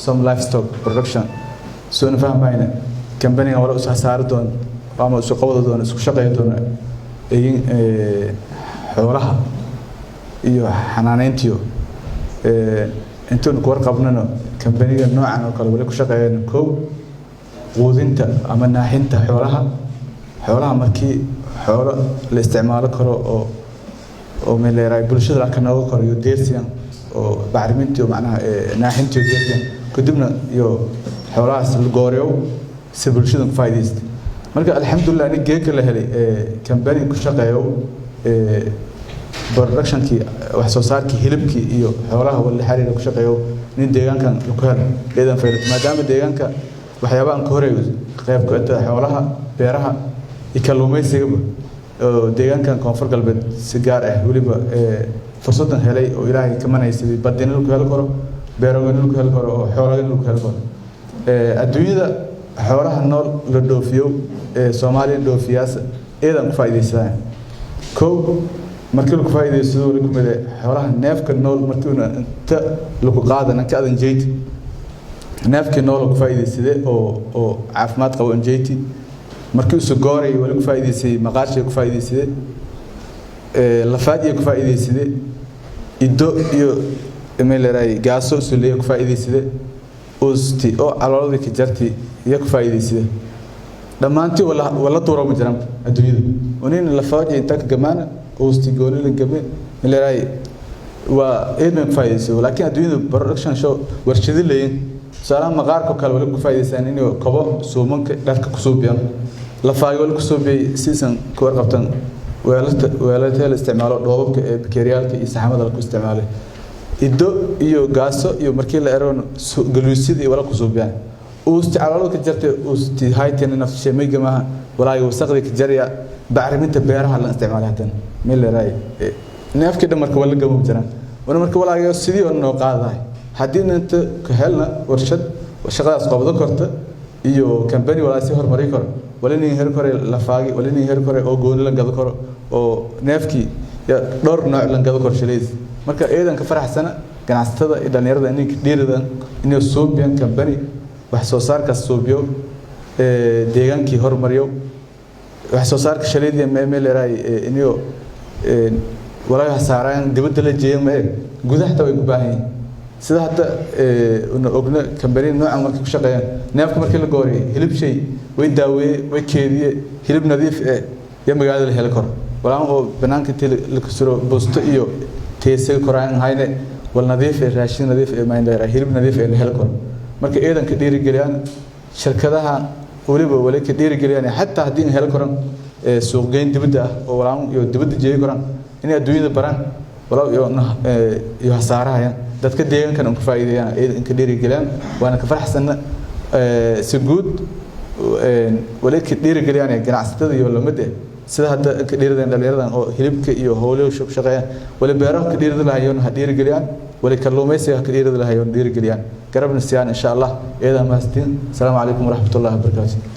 some livestock production soo fahmayna company wala usoo saar doon ama soo qowda doon isku shaqeyn doon xoolaha iyo xanaaneyntiyo intaan ku warqabnano company-ga noocan oo kale wali ku shaqeeyaan koow quudinta ama naaxinta xoolaha markii xoolo la isticmaalo karo oo meeleeray bulshada la kanooga karo iyo deersiyan oo bacriminta iyo macnaha naaxinta iyo deersiyan kadibna iyo xoolahaas la gooriyo si bulshada ku faa'iideysto marka alxamdulillah in geedka la helay company ku shaqeeyo production-kii wax soo saarkii hilibkii iyo xoolaha wala xariir ku shaqeeyo nin deegaankan ku helo deedan fayl maadaama deegaanka waxyaabaha ka horeeyo qayb ka ah xoolaha beeraha kalluumaysiga oo deegaankan koonfur galbeed si gaar ah waliba fursadan helay oo ilaahay ka manaysay badina lagu helo karo beerogana lagu helo karo oo xoolahana lagu helo karo adduunyada xoolaha nool la dhoofiyo Soomaaliya dhoofiyaas eedan ku faa'iideysan koow markii lagu faa'iideysto lagu mid xoolaha neefka nool markii inta lagu qaadana ka adan jeeyt neefka nool lagu faa'iideystay oo caafimaad qabo jeeyti markii uu gooray wali ku faa'iideysay maqaashi ku faa'iideysay lafaad ku faa'iideysay ido iyo emeelay gaaso suuliye ku faa'iideysay oosti oo caloolada ka jartay iyo ku faa'iideysay dhamaantii wala dooro ma jiraan adduunyada ونين لفاج ينتك كمان أوستيجوني للجميع اللي راي وإيدن فايدة ولكن الدنيا برودكشن شو ورشدي لين سلام مغارك وكالولك فايدة ثانية وكبا سومنك لك كسوبيان لفاج ولك كسوبي سيسن كور قبتن ويالته الاستعمال روابك بكريالك يستحمل لك استعماله إدو يو غاسو يو مركي لأرون جلوسيد ولا كسوبيان واستعمالك جرت واستهايتين نفس الشيء ما يجمعها ولا يوثق جريا بعرمنت بيرها الاستعمالها من اللي راي ناف كده مركب ولا جنب جران وانا مركب ولا يوسدي وانه قاعد حدين انت كهلنا ورشد وشغال اسقاط ذكرت iyo company wala si hormari karo wala ni heer kore la faagi wala ni heer kore oo gooni la gado karo oo neefki ya dhowr nooc la gado karo shaleys marka eedan ka faraxsana ganacsatada ee dhalinyarada inay dhiiridan inay suubiyan company wax soo saarka suubiyo deegaankii hormariyo wax soo saarka shaleedii meel raay inuu walaga saaraan dibadda la jeeyay gudaha way ku baahan sida hadda ogna company noocan markii ku shaqeeyaan neefka markii la gooriyo hilib shay way daaweeyay way keediyay hilib nadiif ah ya magaalada la heli karo walaan oo banaanka la kusuro boosto iyo teesay koraan hayne wal nadiif ah raashin nadiif ah ma indhaara hilib nadiif ah la heli karo marka eedan ka dhiirigeliyaan shirkadaha wali ka dhiirigeliyaan hatta hadii heli karo suuq geyn dibadda oo walaan iyo dibadda jeey karo in adduunyada baran walaal iyo hasaaraha dadka deegaankan ku faa'iideeyaan in ka dhiirigeliyaan waana ka farxsan si guud wali ka dhiirigeliyaan ganacsatada iyo lamada sida hadda ka dhiiridan dhalinyaradan oo hilibka iyo hawlo shaqeeyaan wali beeraha ka dhiiridan ha dhiirigeliyaan wali kalluumaysiga ka dhiiridan dhiirigeliyaan garabna siyaan insha Allah eedan maastiin assalamu alaykum wa rahmatullahi wa barakatuh